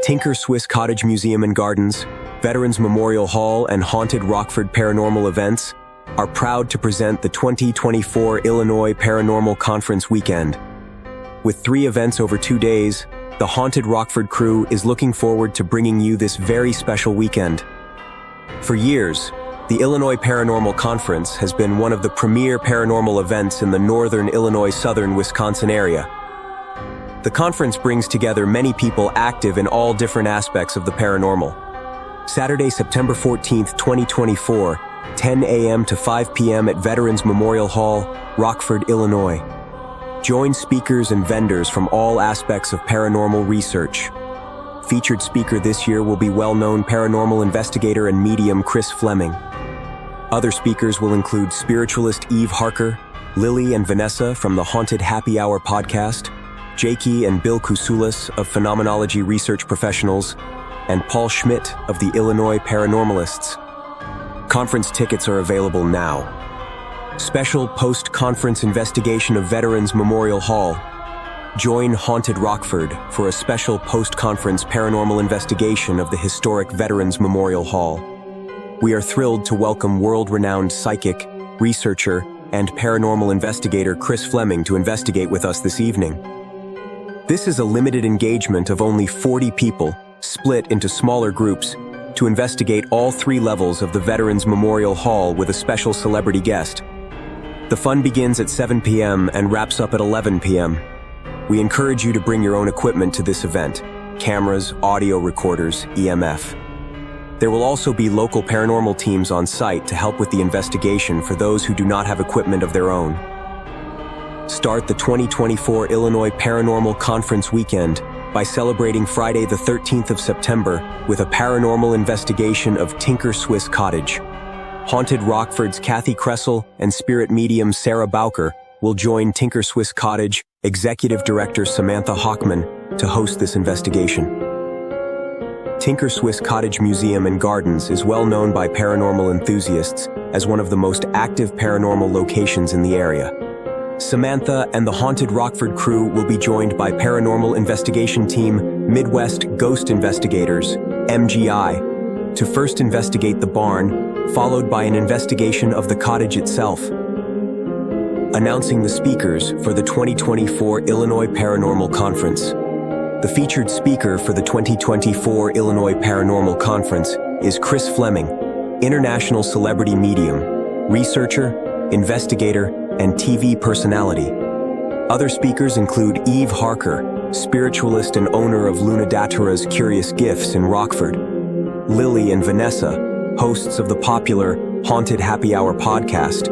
Tinker Swiss Cottage Museum and Gardens, Veterans Memorial Hall, and Haunted Rockford Paranormal Events are proud to present the 2024 Illinois Paranormal Conference weekend. With 3 events over 2 days, the Haunted Rockford crew is looking forward to bringing you this very special weekend. For years, the Illinois Paranormal Conference has been one of the premier paranormal events in the northern Illinois, southern Wisconsin area. The conference brings together many people active in all different aspects of the paranormal. Saturday, September 14th, 2024, 10 a.m. to 5 p.m. at Veterans Memorial Hall, Rockford, Illinois. Join speakers and vendors from all aspects of paranormal research. Featured speaker this year will be well-known paranormal investigator and medium Chris Fleming. Other speakers will include spiritualist Eve Harker, Lily and Vanessa from the Haunted Happy Hour podcast, Jakey and Bill Kusulis of Phenomenology Research Professionals, and Paul Schmidt of the Illinois Paranormalists. Conference tickets are available now. Special post-conference investigation of Veterans Memorial Hall. Join Haunted Rockford for a special post-conference paranormal investigation of the historic Veterans Memorial Hall. We are thrilled to welcome world-renowned psychic, researcher, and paranormal investigator Chris Fleming to investigate with us this evening. This is a limited engagement of only 40 people, split into smaller groups, to investigate all 3 levels of the Veterans Memorial Hall with a special celebrity guest. The fun begins at 7 p.m. and wraps up at 11 p.m. We encourage you to bring your own equipment to this event: cameras, audio recorders, EMF. There will also be local paranormal teams on site to help with the investigation for those who do not have equipment of their own. Start the 2024 Illinois Paranormal Conference weekend by celebrating Friday the 13th of September with a paranormal investigation of Tinker Swiss Cottage. Haunted Rockford's Kathy Kressel and spirit medium Sarah Bowker will join Tinker Swiss Cottage Executive Director Samantha Hockman to host this investigation. Tinker Swiss Cottage Museum and Gardens is well known by paranormal enthusiasts as one of the most active paranormal locations in the area. Samantha and the Haunted Rockford crew will be joined by paranormal investigation team Midwest Ghost Investigators, MGI, to first investigate the barn, followed by an investigation of the cottage itself. Announcing the speakers for the 2024 Illinois Paranormal Conference. The featured speaker for the 2024 Illinois Paranormal Conference is Chris Fleming, international celebrity medium, researcher, investigator, and TV personality. Other speakers include Eve Harker, spiritualist and owner of Lunadatura's Curious Gifts in Rockford, Lily and Vanessa, hosts of the popular Haunted Happy Hour podcast,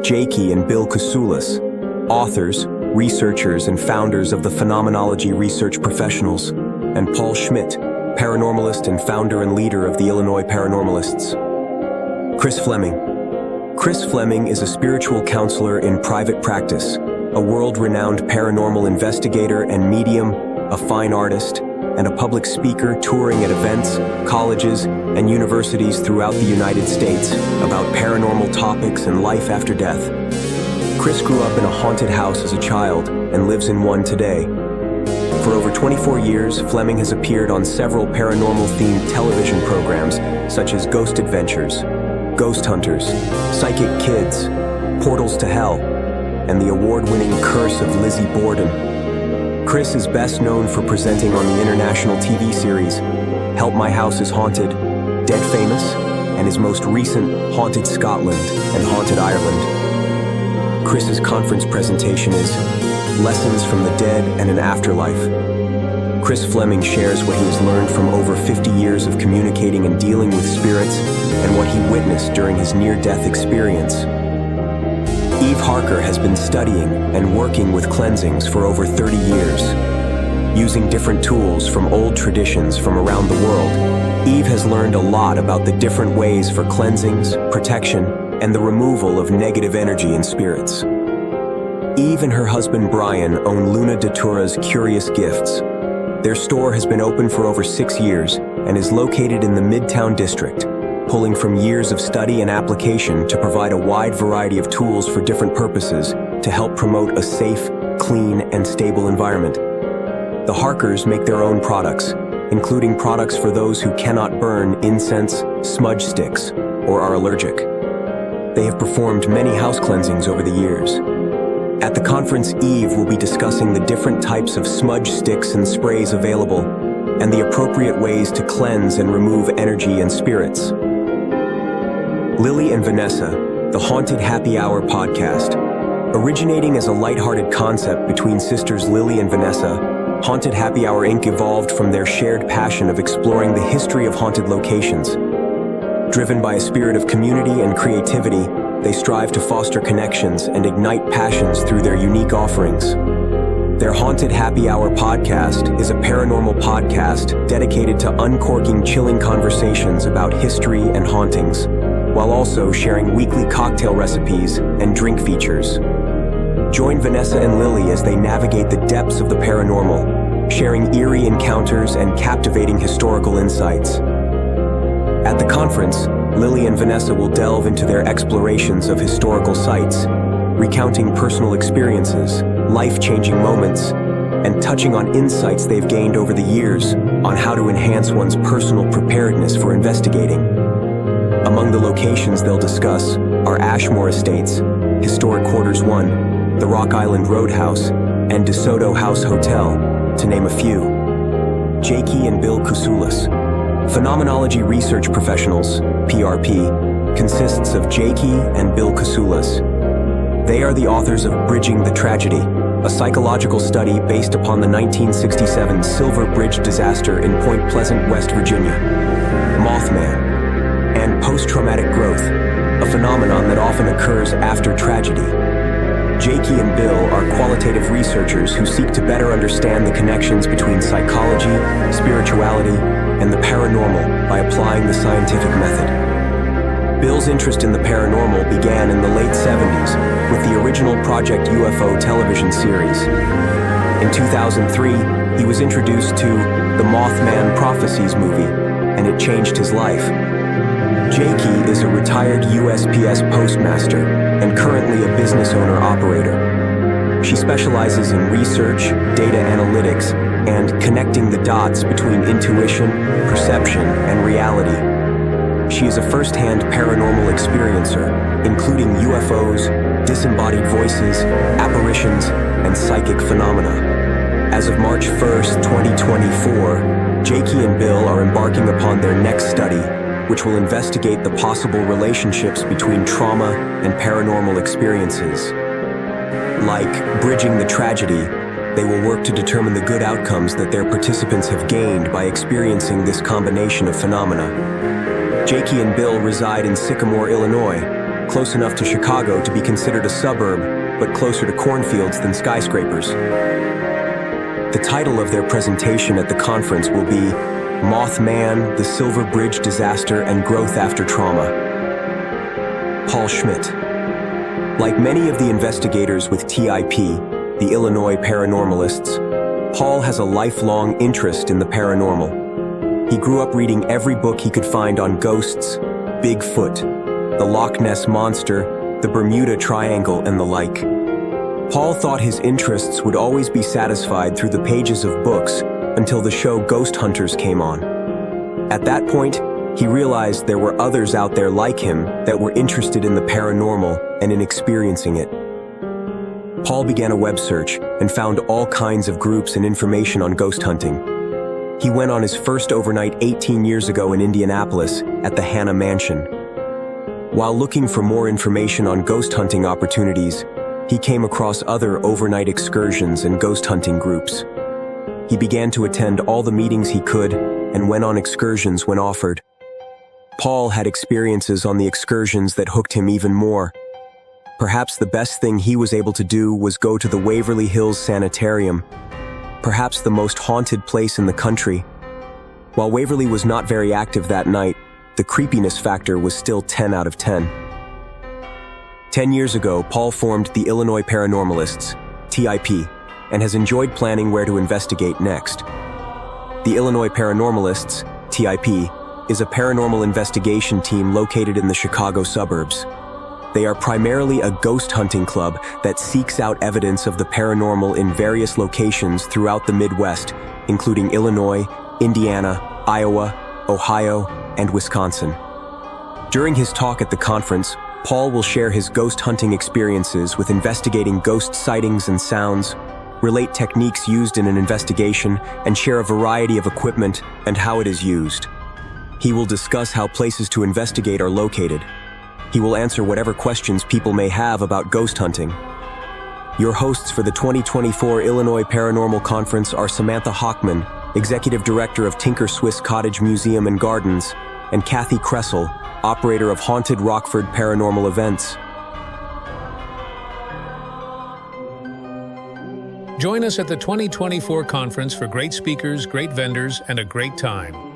Jakey and Bill Kusulis, authors, researchers, and founders of the Phenomenology Research Professionals, and Paul Schmidt, paranormalist and founder and leader of the Illinois Paranormalists. Chris Fleming. Chris Fleming is a spiritual counselor in private practice, a world-renowned paranormal investigator and medium, a fine artist, and a public speaker touring at events, colleges, and universities throughout the United States about paranormal topics and life after death. Chris grew up in a haunted house as a child and lives in one today. For over 24 years, Fleming has appeared on several paranormal-themed television programs such as Ghost Adventures, Ghost Hunters, Psychic Kids, Portals to Hell, and the award-winning Curse of Lizzie Borden. Chris is best known for presenting on the international TV series Help My House is Haunted, Dead Famous, and his most recent Haunted Scotland and Haunted Ireland. Chris's conference presentation is Lessons from the Dead and an Afterlife. Chris Fleming shares what he has learned from over 50 years of communicating and dealing with spirits and what he witnessed during his near-death experience. Eve Harker has been studying and working with cleansings for over 30 years. Using different tools from old traditions from around the world, Eve has learned a lot about the different ways for cleansings, protection, and the removal of negative energy and spirits. Eve and her husband Brian own Lunadatura's Curious Gifts. Their store has been open for over 6 years and is located in the Midtown District, pulling from years of study and application to provide a wide variety of tools for different purposes to help promote a safe, clean, and stable environment. The Harkers make their own products, including products for those who cannot burn incense, smudge sticks, or are allergic. They have performed many house cleansings over the years. At the conference, Eve will be discussing the different types of smudge sticks and sprays available, and the appropriate ways to cleanse and remove energy and spirits. Lily and Vanessa, the Haunted Happy Hour podcast. Originating as a lighthearted concept between sisters Lily and Vanessa, Haunted Happy Hour Inc. evolved from their shared passion of exploring the history of haunted locations. Driven by a spirit of community and creativity, they strive to foster connections and ignite passions through their unique offerings. Their Haunted Happy Hour podcast is a paranormal podcast dedicated to uncorking chilling conversations about history and hauntings, while also sharing weekly cocktail recipes and drink features. Join Vanessa and Lily as they navigate the depths of the paranormal, sharing eerie encounters and captivating historical insights. At the conference, Lily and Vanessa will delve into their explorations of historical sites, recounting personal experiences, life-changing moments, and touching on insights they've gained over the years on how to enhance one's personal preparedness for investigating. Among the locations they'll discuss are Ashmore Estates, Historic Quarters 1, the Rock Island Roadhouse, and DeSoto House Hotel, to name a few. Jakey and Bill Kousoulis. Phenomenology Research Professionals, PRP, consists of Jakey and Bill Kousoulis. They are the authors of Bridging the Tragedy, a psychological study based upon the 1967 Silver Bridge disaster in Point Pleasant, West Virginia. Mothman, and post-traumatic growth, a phenomenon that often occurs after tragedy. Jakey and Bill are qualitative researchers who seek to better understand the connections between psychology, spirituality, and the paranormal by applying the scientific method. Bill's interest in the paranormal began in the late 70s with the original Project UFO television series. In 2003, he was introduced to the Mothman Prophecies movie, and it changed his life. Jakey is a retired USPS postmaster and currently a business owner-operator. She specializes in research, data analytics, and connecting the dots between intuition, perception, and reality. She is a first-hand paranormal experiencer, including UFOs, disembodied voices, apparitions, and psychic phenomena. As of March 1st, 2024, Jakey and Bill are embarking upon their next study, which will investigate the possible relationships between trauma and paranormal experiences. Like Bridging the Tragedy, they will work to determine the good outcomes that their participants have gained by experiencing this combination of phenomena. Jakey and Bill reside in Sycamore, Illinois, close enough to Chicago to be considered a suburb, but closer to cornfields than skyscrapers. The title of their presentation at the conference will be Mothman, the Silver Bridge Disaster and Growth After Trauma. Paul Schmidt. Like many of the investigators with TIP, the Illinois Paranormalists, Paul has a lifelong interest in the paranormal. He grew up reading every book he could find on ghosts, Bigfoot, the Loch Ness Monster, the Bermuda Triangle, and the like. Paul thought his interests would always be satisfied through the pages of books until the show Ghost Hunters came on. At that point, he realized there were others out there like him that were interested in the paranormal and in experiencing it. Paul began a web search and found all kinds of groups and information on ghost hunting. He went on his first overnight 18 years ago in Indianapolis at the Hanna Mansion. While looking for more information on ghost hunting opportunities, he came across other overnight excursions and ghost hunting groups. He began to attend all the meetings he could and went on excursions when offered. Paul had experiences on the excursions that hooked him even more. Perhaps the best thing he was able to do was go to the Waverly Hills Sanitarium, perhaps the most haunted place in the country. While Waverly was not very active that night, the creepiness factor was still 10 out of 10. 10 years ago, Paul formed the Illinois Paranormalists, TIP, and has enjoyed planning where to investigate next. The Illinois Paranormalists, TIP, is a paranormal investigation team located in the Chicago suburbs. They are primarily a ghost hunting club that seeks out evidence of the paranormal in various locations throughout the Midwest, including Illinois, Indiana, Iowa, Ohio, and Wisconsin. During his talk at the conference, Paul will share his ghost hunting experiences with investigating ghost sightings and sounds, relate techniques used in an investigation, and share a variety of equipment and how it is used. He will discuss how places to investigate are located. He will answer whatever questions people may have about ghost hunting. Your hosts for the 2024 Illinois Paranormal Conference are Samantha Hochman, Executive Director of Tinker Swiss Cottage Museum and Gardens, and Kathy Kressel, operator of Haunted Rockford Paranormal Events. Join us at the 2024 conference for great speakers, great vendors, and a great time.